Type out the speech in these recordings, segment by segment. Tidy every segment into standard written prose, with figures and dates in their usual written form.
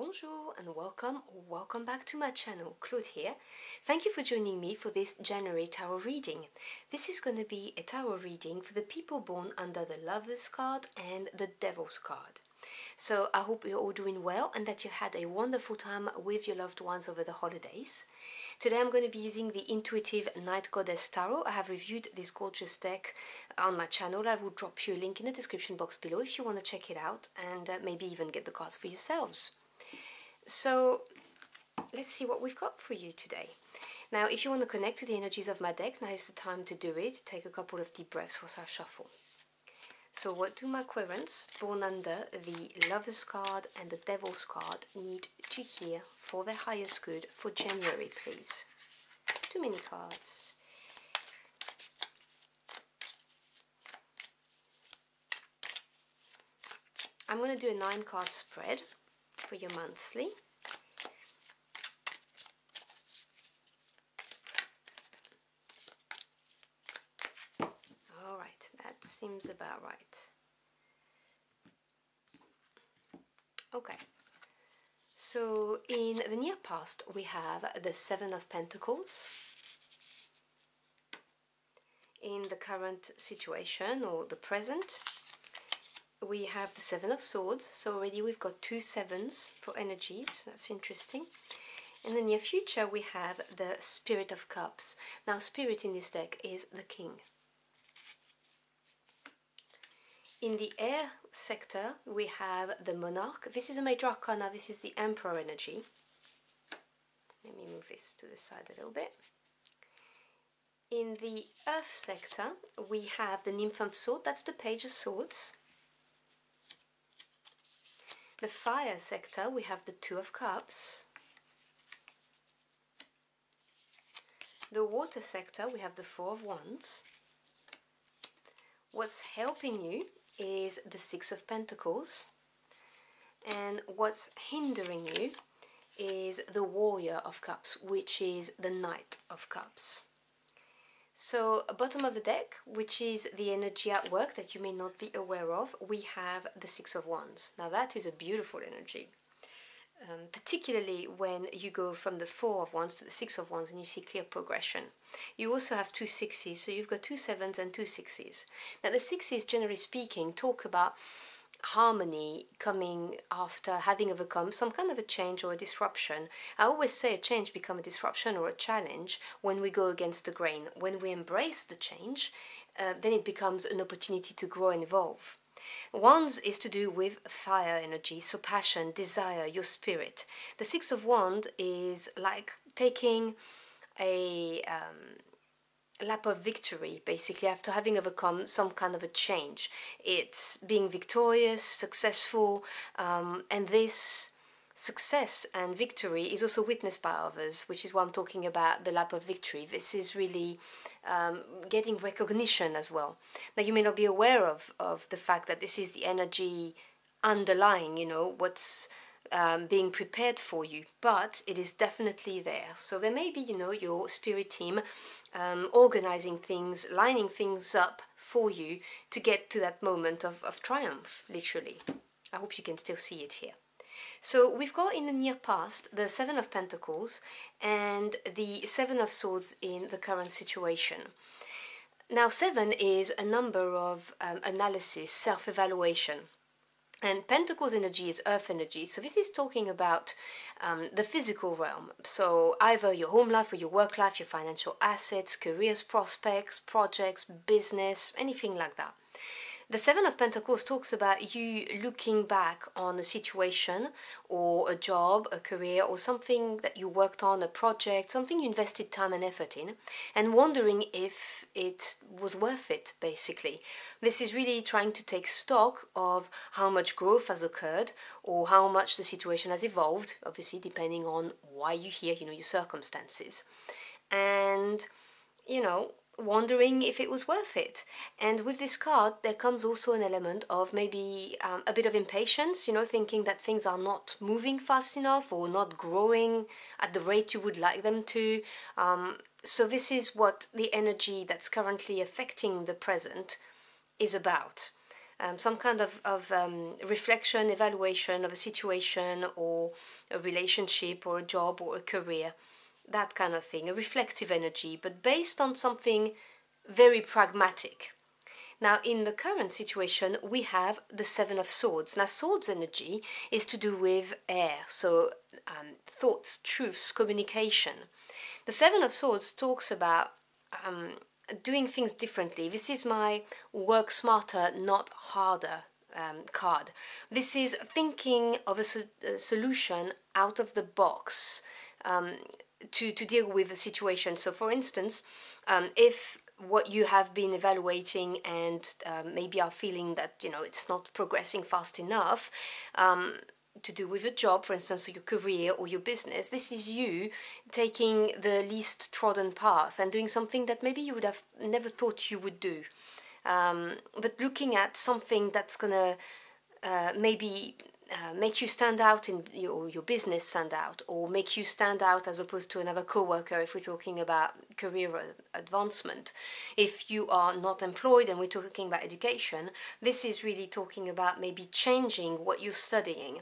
Bonjour and welcome back to my channel. Claude here. Thank you for joining me for this January tarot reading. This is going to be a tarot reading for the people born under the Lover's card and the Devil's card. So I hope you're all doing well and that you had a wonderful time with your loved ones over the holidays. Today I'm going to be using the Intuitive Night Goddess Tarot. I have reviewed this gorgeous deck on my channel. I will drop you a link in the description box below if you want to check it out and maybe even get the cards for yourselves. So let's see what we've got for you today. Now, if you want to connect to the energies of my deck, now is the time to do it. Take a couple of deep breaths whilst I shuffle. So what do my querents born under the Lover's card and the Devil's card need to hear for their highest good for January, please? Too many cards. I'm going to do a 9-card spread for your monthly. Alright, that seems about right. Okay, so in the near past we have the Seven of Pentacles. In the current situation or the present, we have the Seven of Swords, so already we've got 2 sevens for energies. That's interesting. In the near future we have the Spirit of Cups. Now Spirit in this deck is the King. In the air sector we have the Monarch. This is a major arcana, this is the Emperor energy. Let me move this to the side a little bit. In the earth sector we have the Nymph of Swords, that's the Page of Swords. The fire sector, we have the Two of Cups. The water sector, we have the Four of Wands. What's helping you is the Six of Pentacles. And what's hindering you is the Warrior of Cups, which is the Knight of Cups. So, bottom of the deck, which is the energy at work that you may not be aware of, we have the Six of Wands. Now that is a beautiful energy, particularly when you go from the Four of Wands to the Six of Wands and you see clear progression. You also have 2 sixes, so you've got 2 sevens and 2 sixes. Now the sixes, generally speaking, talk about harmony coming after having overcome some kind of a change or a disruption. I always say a change becomes a disruption or a challenge when we go against the grain. When we embrace the change, then it becomes an opportunity to grow and evolve. Wands is to do with fire energy, so passion, desire, your spirit. The Six of Wands is like taking a lap of victory, basically, after having overcome some kind of a change. It's being victorious, successful, and this success and victory is also witnessed by others, which is why I'm talking about the lap of victory. This is really getting recognition as well. Now, you may not be aware of the fact that this is the energy underlying, you know, what's being prepared for you, but it is definitely there. So there may be, you know, your spirit team organizing things, lining things up for you to get to that moment of triumph, literally. I hope you can still see it here. So we've got in the near past the Seven of Pentacles and the Seven of Swords in the current situation. Now 7 is a number of analysis, self-evaluation. And Pentacles energy is earth energy, so this is talking about the physical realm. So either your home life or your work life, your financial assets, careers, prospects, projects, business, anything like that. The Seven of Pentacles talks about you looking back on a situation or a job, a career, or something that you worked on, a project, something you invested time and effort in, and wondering if it was worth it, basically. This is really trying to take stock of how much growth has occurred or how much the situation has evolved, obviously depending on why you're here, you know, your circumstances. And, you know, wondering if it was worth it. And with this card there comes also an element of maybe a bit of impatience, you know, thinking that things are not moving fast enough or not growing at the rate you would like them to. So this is what the energy that's currently affecting the present is about. some kind of reflection, evaluation of a situation or a relationship or a job or a career, that kind of thing, a reflective energy, but based on something very pragmatic. Now, in the current situation, we have the Seven of Swords. Now, Swords energy is to do with air, so thoughts, truths, communication. The Seven of Swords talks about doing things differently. This is my work smarter, not harder card. This is thinking of a solution out of the box to deal with a situation. So, for instance, if what you have been evaluating and maybe are feeling that it's not progressing fast enough, to do with a job, for instance, or your career or your business, this is you taking the least trodden path and doing something that maybe you would have never thought you would do. But looking at something that's gonna maybe make you stand out in your business, stand out, or make you stand out as opposed to another co-worker if we're talking about career advancement. If you are not employed and we're talking about education, this is really talking about maybe changing what you're studying,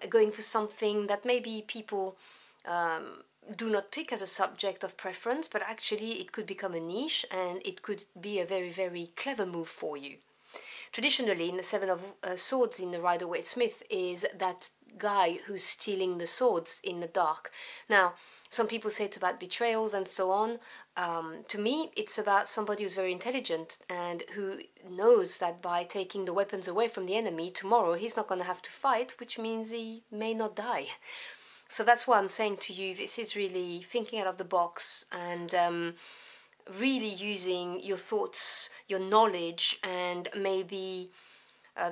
going for something that maybe people do not pick as a subject of preference, but actually it could become a niche and it could be a very, very clever move for you. Traditionally, in the Seven of Swords in the Rider-Waite-Smith is that guy who's stealing the swords in the dark. Now, some people say it's about betrayals and so on. To me, it's about somebody who's very intelligent and who knows that by taking the weapons away from the enemy, tomorrow he's not going to have to fight, which means he may not die. So that's why I'm saying to you, this is really thinking out of the box and really using your thoughts, your knowledge, and maybe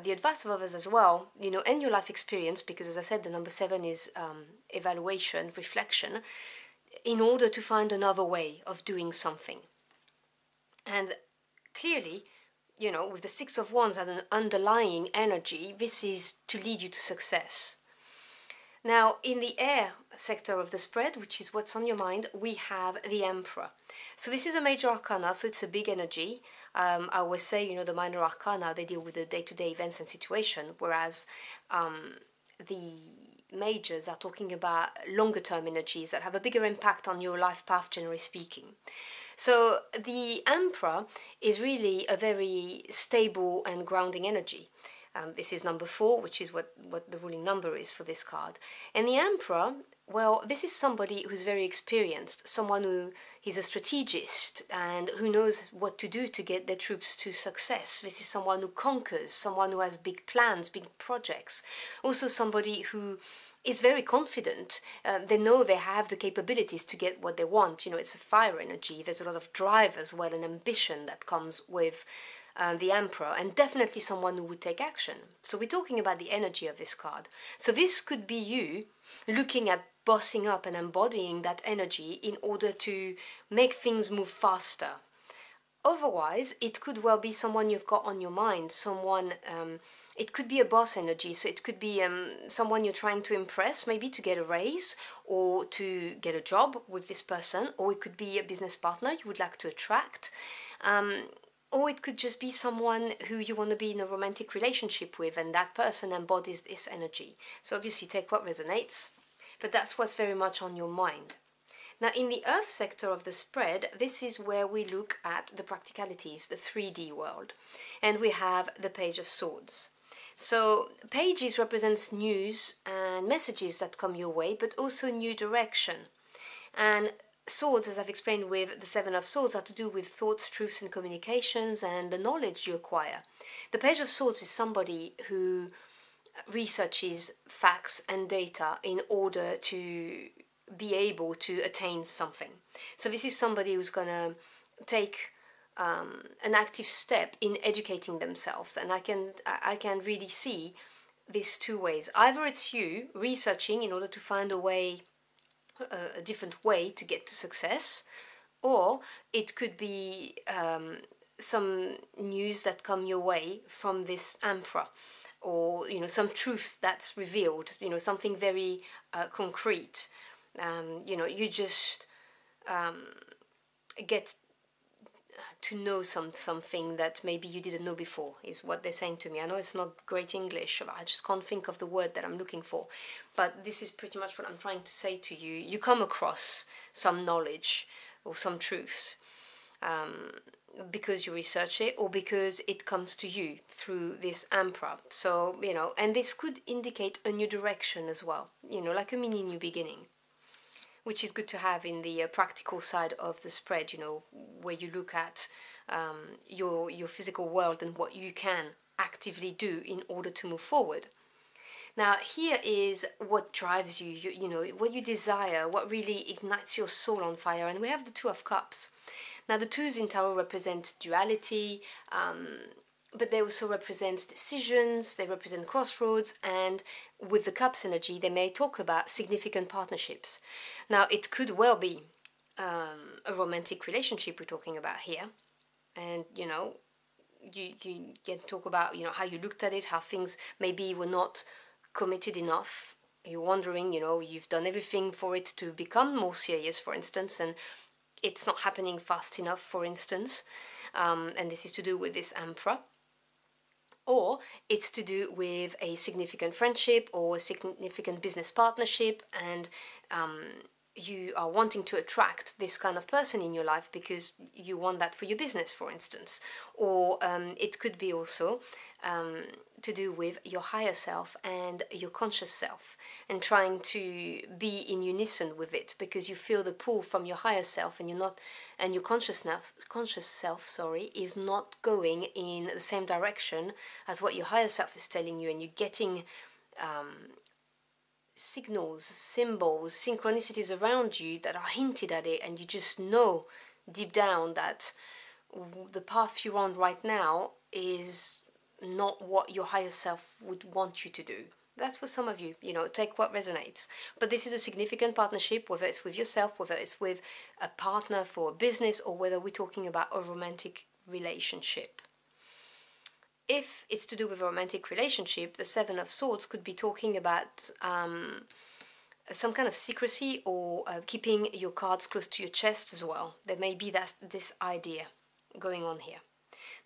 the advice of others as well, and your life experience, because as I said, the number 7 is evaluation, reflection, in order to find another way of doing something. And clearly, with the 6 of Wands as an underlying energy, this is to lead you to success. Now, in the air sector of the spread, which is what's on your mind, we have the Emperor. So this is a major arcana, so it's a big energy. I always say, the minor arcana, they deal with the day-to-day events and situation, whereas the majors are talking about longer-term energies that have a bigger impact on your life path, generally speaking. So the Emperor is really a very stable and grounding energy. This is number 4, which is what the ruling number is for this card. And the Emperor, well, this is somebody who's very experienced, someone who is a strategist and who knows what to do to get their troops to success. This is someone who conquers, someone who has big plans, big projects. Also somebody who is very confident. They know they have the capabilities to get what they want. It's a fire energy. There's a lot of drive as well and ambition that comes with the Emperor, and definitely someone who would take action. So we're talking about the energy of this card. So this could be you looking at bossing up and embodying that energy in order to make things move faster. Otherwise, it could well be someone you've got on your mind, someone, it could be a boss energy, so it could be someone you're trying to impress, maybe to get a raise or to get a job with this person, or it could be a business partner you would like to attract. Or it could just be someone who you want to be in a romantic relationship with, and that person embodies this energy. So obviously take what resonates, but that's what's very much on your mind. Now in the earth sector of the spread, this is where we look at the practicalities, the 3D world. And we have the Page of Swords. So pages represents news and messages that come your way, but also new direction. And swords, as I've explained with the 7 of Swords, are to do with thoughts, truths and communications and the knowledge you acquire. The Page of Swords is somebody who researches facts and data in order to be able to attain something. So this is somebody who's going to take an active step in educating themselves, and I can really see these two ways. Either it's you researching in order to find a different way to get to success, or it could be some news that come your way from this Emperor, or some truth that's revealed, something very concrete. You just get to know something that maybe you didn't know before, is what they're saying to me. I know it's not great English, I just can't think of the word that I'm looking for, but this is pretty much what I'm trying to say to you. You come across some knowledge or some truths because you research it, or because it comes to you through this AMPRA. So, and this could indicate a new direction as well, like a mini new beginning, which is good to have in the practical side of the spread, where you look at your physical world and what you can actively do in order to move forward. Now, here is what drives you, what you desire, what really ignites your soul on fire. And we have the Two of Cups. Now, the twos in tarot represent duality, but they also represent decisions, they represent crossroads, and with the Cups energy, they may talk about significant partnerships. Now, it could well be a romantic relationship we're talking about here, and, you can talk about, how you looked at it, how things maybe were not committed enough. You're wondering, you've done everything for it to become more serious, for instance, and it's not happening fast enough, for instance, and this is to do with this Emperor. Or it's to do with a significant friendship or a significant business partnership, and you are wanting to attract this kind of person in your life because you want that for your business, for instance. Or it could be also to do with your higher self and your conscious self, and trying to be in unison with it, because you feel the pull from your higher self, and your conscious self is not going in the same direction as what your higher self is telling you, and you're getting signals, symbols, synchronicities around you that are hinted at it, and you just know deep down that the path you're on right now is not what your higher self would want you to do. That's for some of you, take what resonates. But this is a significant partnership, whether it's with yourself, whether it's with a partner for a business, or whether we're talking about a romantic relationship. If it's to do with a romantic relationship, the Seven of Swords could be talking about some kind of secrecy, or keeping your cards close to your chest as well. There may be this idea going on here.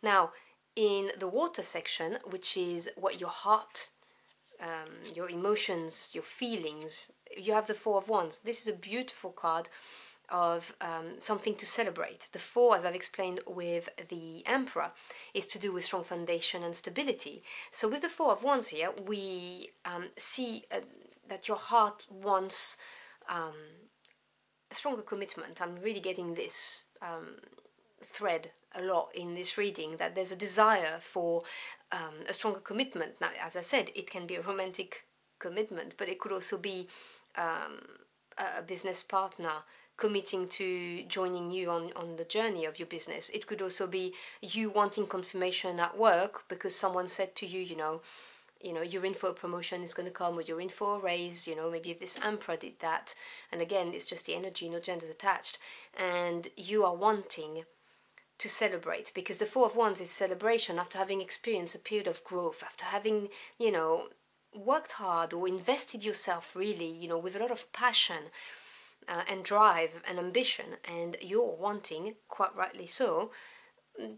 Now, in the water section, which is what your heart, your emotions, your feelings, you have the Four of Wands. This is a beautiful card of something to celebrate. The Four, as I've explained with the Emperor, is to do with strong foundation and stability. So with the Four of Wands here, we see that your heart wants a stronger commitment. I'm really getting this thread a lot in this reading, that there's a desire for a stronger commitment. Now, as I said, it can be a romantic commitment, but it could also be a business partner committing to joining you on the journey of your business. It could also be you wanting confirmation at work because someone said to you, you're in for a promotion, it's going to come, or you're in for a raise, maybe this Emperor did that. And again, it's just the energy, no genders attached. And you are wanting to celebrate, because the Four of Wands is celebration after having experienced a period of growth, after having, worked hard or invested yourself really, with a lot of passion and drive and ambition, and you're wanting, quite rightly so,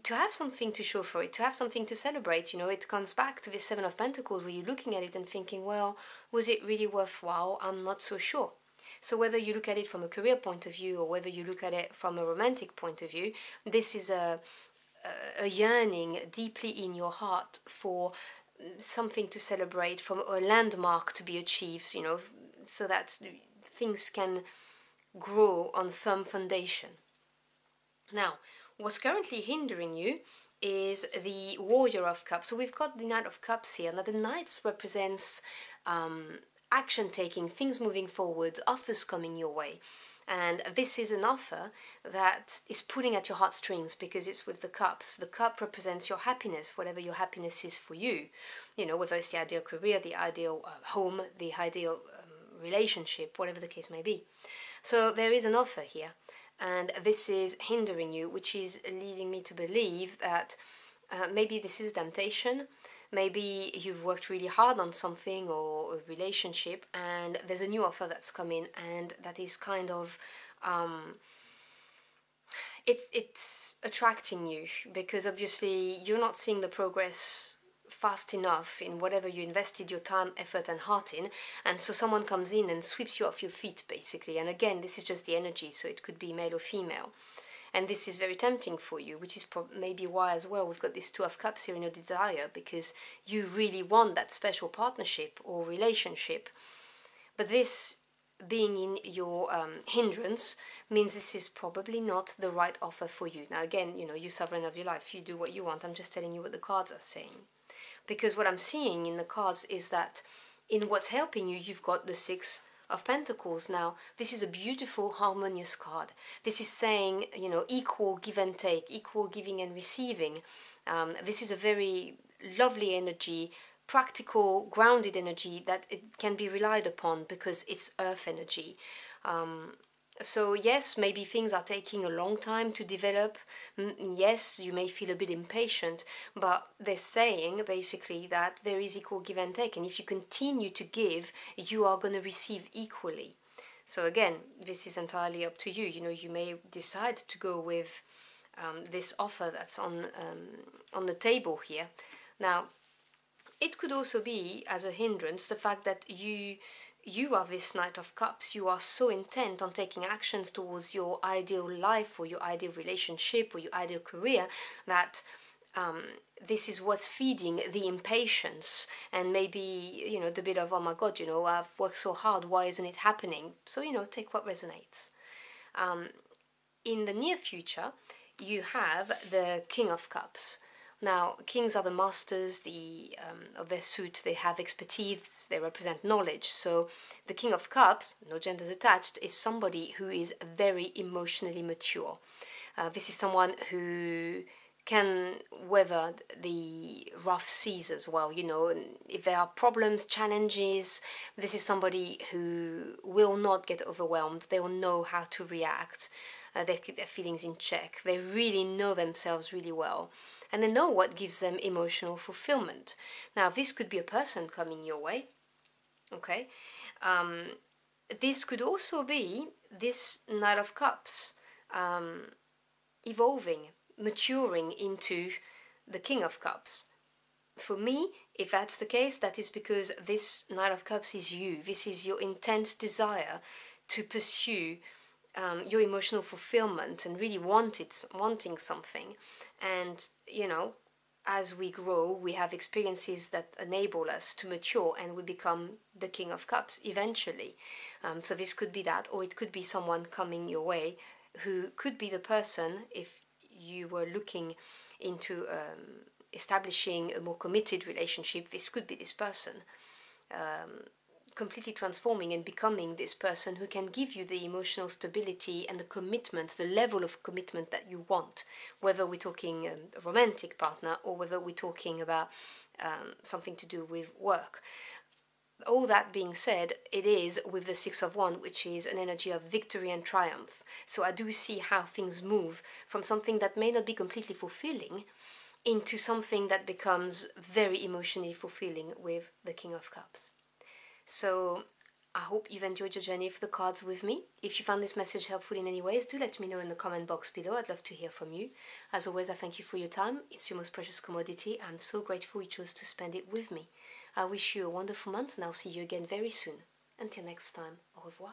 to have something to show for it, to have something to celebrate. It comes back to the Seven of Pentacles, where you're looking at it and thinking, well, was it really worthwhile? I'm not so sure. So whether you look at it from a career point of view, or whether you look at it from a romantic point of view, this is a yearning deeply in your heart for something to celebrate, from a landmark to be achieved, so that things can grow on firm foundation. Now, what's currently hindering you is the Warrior of Cups. So we've got the Knight of Cups here. Now, the Knights represents action taking, things moving forward, offers coming your way. And this is an offer that is pulling at your heartstrings, because it's with the cups. The cup represents your happiness, whatever your happiness is for you. Whether it's the ideal career, the ideal home, the ideal relationship, whatever the case may be. So there is an offer here, and this is hindering you, which is leading me to believe that maybe this is a temptation. Maybe you've worked really hard on something or a relationship, and there's a new offer that's come in, and that is kind of it's attracting you, because obviously you're not seeing the progress fast enough in whatever you invested your time, effort and heart in, and so someone comes in and sweeps you off your feet basically. And again, this is just the energy, so it could be male or female, and this is very tempting for you, which is maybe why as well we've got this Two of Cups here in your desire, because you really want that special partnership or relationship. But this being in your hindrance means this is probably not the right offer for you. Now again, you know, you're sovereign of your life, you do what you want. I'm just telling you what the cards are saying. Because what I'm seeing in the cards is that in what's helping you, you've got the Six of Pentacles. Now, this is a beautiful, harmonious card. This is saying, you know, equal give and take, equal giving and receiving. This is a very lovely energy, practical, grounded energy that it can be relied upon because it's earth energy. So yes, maybe things are taking a long time to develop. Yes, you may feel a bit impatient, but they're saying basically that there is equal give and take, and if you continue to give, you are going to receive equally. So again, this is entirely up to you. You know, you may decide to go with this offer that's on the table here. Now, it could also be, as a hindrance, the fact that you are this Knight of Cups. You are so intent on taking actions towards your ideal life or your ideal relationship or your ideal career that this is what's feeding the impatience and maybe, you know, the bit of, oh my God, you know, I've worked so hard, why isn't it happening? So, you know, take what resonates. In the near future, you have the King of Cups. Now, kings are the masters of their suit. They have expertise, they represent knowledge. So the King of Cups, no genders attached, is somebody who is very emotionally mature. This is someone who can weather the rough seas as well. You know, if there are problems, challenges, this is somebody who will not get overwhelmed. They will know how to react. They keep their feelings in check. They really know themselves really well. And they know what gives them emotional fulfillment. Now, this could be a person coming your way, okay? This could also be this Knight of Cups evolving, maturing into the King of Cups. For me, if that's the case, that is because this Knight of Cups is you. This is your intense desire to pursue your emotional fulfillment and really wanting something. And, you know, as we grow, we have experiences that enable us to mature and we become the King of Cups eventually. So this could be that, or it could be someone coming your way who could be the person, if you were looking into establishing a more committed relationship, this could be this person. Completely transforming and becoming this person who can give you the emotional stability and the commitment, the level of commitment that you want, whether we're talking a romantic partner or whether we're talking about something to do with work. All that being said, it is with the Six of Wands, which is an energy of victory and triumph. So I do see how things move from something that may not be completely fulfilling into something that becomes very emotionally fulfilling with the King of Cups. So I hope you've enjoyed your journey of the cards with me. If you found this message helpful in any ways, do let me know in the comment box below. I'd love to hear from you. As always, I thank you for your time. It's your most precious commodity. I'm so grateful you chose to spend it with me. I wish you a wonderful month and I'll see you again very soon. Until next time, au revoir.